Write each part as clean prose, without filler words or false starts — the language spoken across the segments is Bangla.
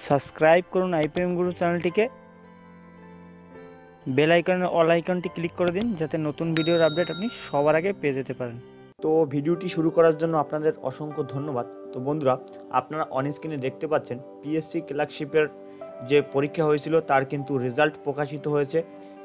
সাবস্ক্রাইব করুন আইপিএম গুরু চ্যানেলটিকে, বেল আইকনের অল আইকনটি ক্লিক করে দিন যাতে নতুন ভিডিওর আপডেট আপনি সবার আগে পেয়ে যেতে পারেন। তো ভিডিওটি শুরু করার জন্য আপনাদের অসংখ্য ধন্যবাদ। তো বন্ধুরা, আপনারা অন স্ক্রিনে দেখতে পাচ্ছেন পিএসসি ক্লার্কশিপের যে পরীক্ষা হয়েছিল তার কিন্তু রেজাল্ট প্রকাশিত হয়েছে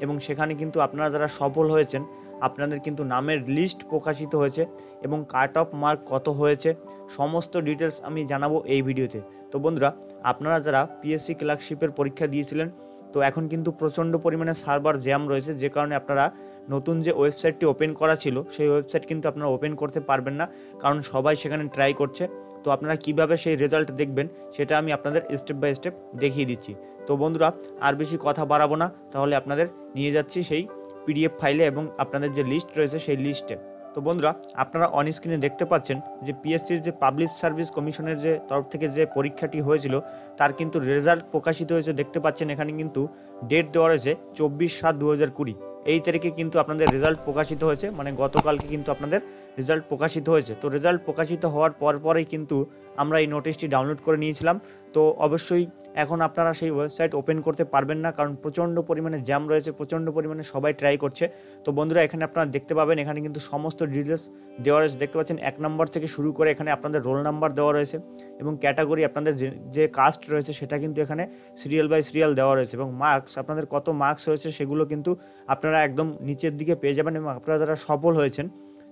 এবং সেখানে কিন্তু আপনারা যারা সফল হয়েছেন আপনাদের কিন্তু নামের লিস্ট প্রকাশিত হয়েছে এবং কাট অফ মার্ক কত হয়েছে সমস্ত ডিটেলস আমি জানাবো এই ভিডিওতে। তো বন্ধুরা, আপনারা যারা পিএসসি ক্লার্কশিপের পরীক্ষা দিয়েছিলেন তো এখন কিন্তু প্রচণ্ড পরিমাণে সার্ভার জ্যাম রয়েছে, যে কারণে আপনারা নতুন যে ওয়েবসাইটটি ওপেন করা ছিল সেই ওয়েবসাইট কিন্তু আপনারা ওপেন করতে পারবেন না, কারণ সবাই সেখানে ট্রাই করছে। তো আপনারা কিভাবে সেই রেজাল্ট দেখবেন সেটা আমি আপনাদের স্টেপ বাই স্টেপ দেখিয়ে দিচ্ছি। তো বন্ধুরা, আর বেশি কথা বাড়াবো না, তাহলে আপনাদের নিয়ে যাচ্ছি সেই পিডিএফ ফাইলে এবং আপনাদের যে লিস্ট রয়েছে সেই লিস্টে। তো বন্ধুরা, আপনারা অন স্ক্রিনে দেখতে পাচ্ছেন যে পিএসসির যে পাবলিক সার্ভিস কমিশনের যে তরফ থেকে যে পরীক্ষাটি হয়েছিল তার কিন্তু রেজাল্ট প্রকাশিত হয়েছে। দেখতে পাচ্ছেন এখানে কিন্তু ডেট দেওয়া রয়েছে 24/7/2020, এই তারিখে কিন্তু আপনাদের রেজাল্ট প্রকাশিত হয়েছে, মানে গতকালকে কিন্তু আপনাদের রেজাল্ট প্রকাশিত হয়েছে। তো রেজাল্ট প্রকাশিত হওয়ার পরেই কিন্তু আমরা এই নোটিশটি ডাউনলোড করে নিয়েছিলাম। তো অবশ্যই এখন আপনারা সেই ওয়েবসাইট ওপেন করতে পারবেন না, কারণ প্রচণ্ড পরিমাণে জ্যাম রয়েছে, প্রচণ্ড পরিমাণে সবাই ট্রাই করছে। তো বন্ধুরা, এখানে আপনারা দেখতে পাবেন এখানে কিন্তু সমস্ত ডিটেলস দেওয়া রয়েছে। দেখতে পাচ্ছেন 1 নম্বর থেকে শুরু করে এখানে আপনাদের রোল নাম্বার দেওয়া রয়েছে এবং ক্যাটাগরি আপনাদের যে কাস্ট রয়েছে সেটা কিন্তু এখানে সিরিয়াল বাই সিরিয়াল দেওয়া রয়েছে এবং মার্কস আপনাদের কত মার্কস হয়েছে সেগুলো কিন্তু আপনারা একদম নিচের দিকে পেয়ে যাবেন এবং আপনারা যারা সফল হয়েছেন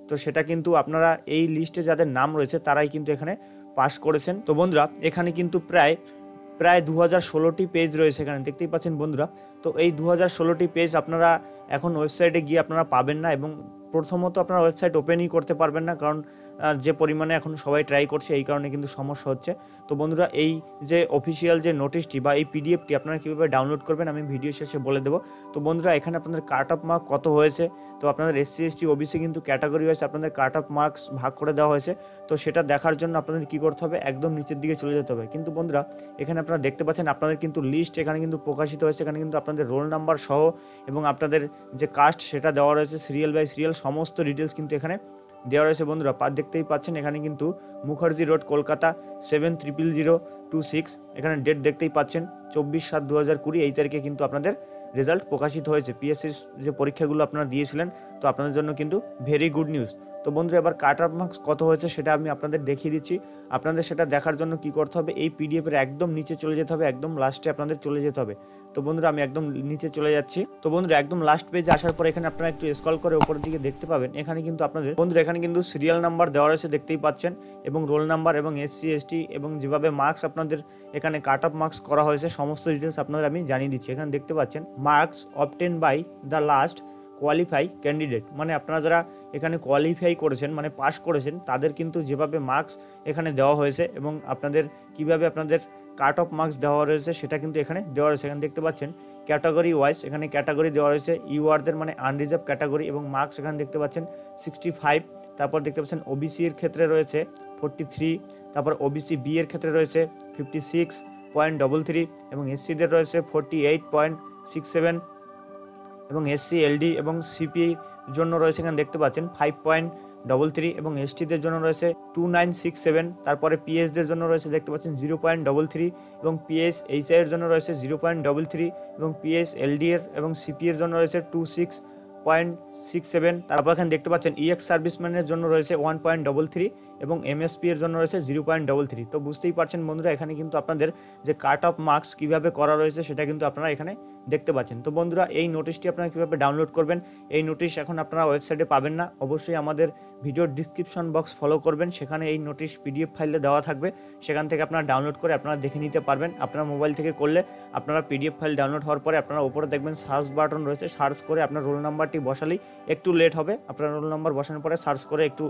তো সেটা কিন্তু আপনারা এই লিস্টে যাদের নাম রয়েছে তারাই কিন্তু এখানে পাস করেছেন। তো বন্ধুরা, এখানে কিন্তু প্রায় 2016টি পেজ রয়েছে, এখানে দেখতেই পাচ্ছেন বন্ধুরা। তো এই 2016টি পেজ আপনারা এখন ওয়েবসাইটে গিয়ে আপনারা পাবেন না এবং প্রথমত আপনারা ওয়েবসাইট ওপেনই করতে পারবেন না, কারণ যে পরিমাণে এখন সবাই ট্রাই করছে এই কারণে কিন্তু সমস্যা হচ্ছে। তো বন্ধুরা, এই যে অফিসিয়াল যে নোটিশটি বা এই পিডিএফটি আপনারা কীভাবে ডাউনলোড করবেন আমি ভিডিও শেষে বলে দেবো। তো বন্ধুরা, এখানে আপনাদের কাট অফ মার্ক কত হয়েছে, তো আপনাদের এসসি এসটি ওবিসি কিন্তু ক্যাটাগরি হয়েছে, আপনাদের কাট অফ মার্কস ভাগ করে দেওয়া হয়েছে। তো সেটা দেখার জন্য আপনাদের কী করতে হবে, একদম নিচের দিকে চলে যেতে হবে। কিন্তু বন্ধুরা, এখানে আপনারা দেখতে পাচ্ছেন আপনাদের কিন্তু লিস্ট এখানে কিন্তু প্রকাশিত হয়েছে, এখানে কিন্তু আপনাদের রোল নাম্বার সহ এবং আপনাদের যে কাস্ট সেটা দেওয়া রয়েছে, সিরিয়াল বাই সিরিয়াল সমস্ত ডিটেলস কিন্তু এখানে দেওয়া রয়েছে। বন্ধুরা, দেখতেই পাচ্ছেন এখানে কিন্তু মুখার্জি রোড, কলকাতা 700026, এখানে ডেট দেখতেই পাচ্ছেন 24/7/2020, এই তারিখে কিন্তু আপনাদের রেজাল্ট প্রকাশিত হয়েছে। পিএসসির যে পরীক্ষাগুলো আপনারা দিয়েছিলেন তো আপনাদের জন্য কিন্তু ভেরি গুড নিউজ। তো বন্ধুরা, এবার কাট অফ মার্কস কত হয়েছে সেটা আমি আপনাদের দেখিয়ে দিচ্ছি। আপনাদের সেটা দেখার জন্য কি করতে হবে, এই পিডিএফের একদম নিচে চলে যেতে হবে, একদম লাস্টে আপনাদের চলে যেতে হবে। তো বন্ধুরা, আমি একদম নিচে চলে যাচ্ছি। তো বন্ধুরা, একদম লাস্ট পেজে আসার পর এখানে আপনারা একটু স্ক্রল করে উপরের দিকে দেখতে পাবেন এখানে কিন্তু আপনাদের বন্ধুরা এখানে কিন্তু সিরিয়াল নাম্বার দেওয়া রয়েছে দেখতেই পাচ্ছেন এবং রোল নাম্বার এবং এসসি এসটি এবং যেভাবে মার্কস আপনাদের এখানে কাট অফ মার্কস করা হয়েছে সমস্ত ডিটেলস আপনাদের আমি জানিয়ে দিচ্ছি। এখানে দেখতে পাচ্ছেন marks obtain by the last qualify candidate, মানে আপনারা যারা এখানে কোয়ালিফাই করেছেন মানে পাস করেছেন তাদের কিন্তু যেভাবে মার্কস এখানে দেওয়া হয়েছে এবং আপনাদের কিভাবে আপনাদের কাট অফ মার্কস দেওয়া রয়েছে সেটা কিন্তু এখানে দেওয়া রয়েছে। এখানে দেখতে পাচ্ছেন ক্যাটাগরি ওয়াইজ এখানে ক্যাটাগরি দেওয়া রয়েছে, ইউআরদের মানে আনরিজার্ভ ক্যাটাগরি এবং মার্কস এখানে দেখতে পাচ্ছেন 65, তারপর দেখতে পাচ্ছেন ওবিসি এর ক্ষেত্রে রয়েছে 43, তারপর ওবিসি বি এর ক্ষেত্রে রয়েছে 56.33 এবং এসসিদের রয়েছে 48.67 এবং এসসি এলডি এবং সিপি জন্য রয়েছে এখানে দেখতে পাচ্ছেন 5.33 এবং এসটিদের জন্য রয়েছে 2967, তারপরে পিএসদের জন্য রয়েছে দেখতে পাচ্ছেন 0.33 এবং পিএস এইচআই এর জন্য রয়েছে 0.33 এবং পিএস এলডি এর এবং সিপি এর জন্য রয়েছে 26.67, তারপর এখানে দেখতে পাচ্ছেন ইএক্স সার্ভিসম্যানের জন্য রয়েছে 1.33 এবং এমএসপি এর জন্য রয়েছে 0.33। তো বুঝতেই পারছেন বন্ধুরা, এখানে কিন্তু আপনাদের যে কাট অফ মার্কস কীভাবে করা রয়েছে সেটা কিন্তু আপনারা এখানে দেখতে পাচ্ছেন। তো বন্ধুরা, এই নোটিশটি আপনারা কীভাবে ডাউনলোড করবেন, এই নোটিশ এখন আপনারা ওয়েবসাইটে পাবেন না, অবশ্যই আমাদের ভিডিওর ডিসক্রিপশন বক্স ফলো করবেন, সেখানে এই নোটিশ পিডিএফ ফাইলে দেওয়া থাকবে, সেখান থেকে আপনারা ডাউনলোড করে আপনারা দেখে নিতে পারবেন। আপনার মোবাইল থেকে করলে আপনারা পিডিএফ ফাইল ডাউনলোড হওয়ার পরে আপনারা উপরে দেখবেন সার্চ বাটন রয়েছে, সার্চ করে আপনার রোল নাম্বারটি বসালেই একটু লেট হবে, আপনার রোল নাম্বার বসানোর পরে সার্চ করে একটু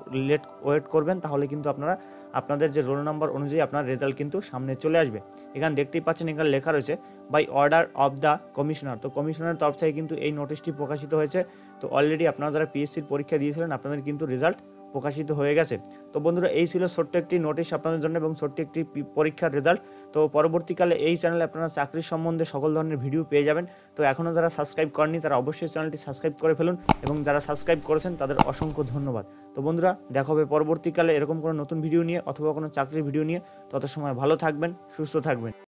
ওয়েট করবেন, তাহলে কিন্তু আপনারা আপনাদের যে রোল নাম্বার অনুযায়ী আপনার রেজাল্ট কিন্তু সামনে চলে আসবে। এখানে দেখতেই পাচ্ছেন এখানে লেখা রয়েছে by order of the commissioner, তো কমিশনারের তরফ থেকে কিন্তু এই নোটিশটি প্রকাশিত হয়েছে। তো অলরেডি আপনারা যারা পিএসসির পরীক্ষা দিয়েছিলেন আপনাদের কিন্তু রেজাল্ট প্রকাশিত হয়ে গেছে। তো বন্ধুরা, এই ছিল ছোট্ট একটি নোটিশ আপনাদের জন্য এবং ছোট্ট একটি পরীক্ষার রেজাল্ট। তো পরবর্তীকালে এই চ্যানেলে আপনারা চাকরির সম্বন্ধে সকল ধরনের ভিডিও পেয়ে যাবেন। তো এখনও যারা সাবস্ক্রাইব করেননি তারা অবশ্যই চ্যানেলটি সাবস্ক্রাইব করে ফেলুন এবং যারা সাবস্ক্রাইব করেছেন তাদের অসংখ্য ধন্যবাদ। তো বন্ধুরা, দেখা হবে পরবর্তীকালে এরকম কোনো নতুন ভিডিও নিয়ে অথবা কোনো চাকরির ভিডিও নিয়ে। তত সময় ভালো থাকবেন, সুস্থ থাকবেন।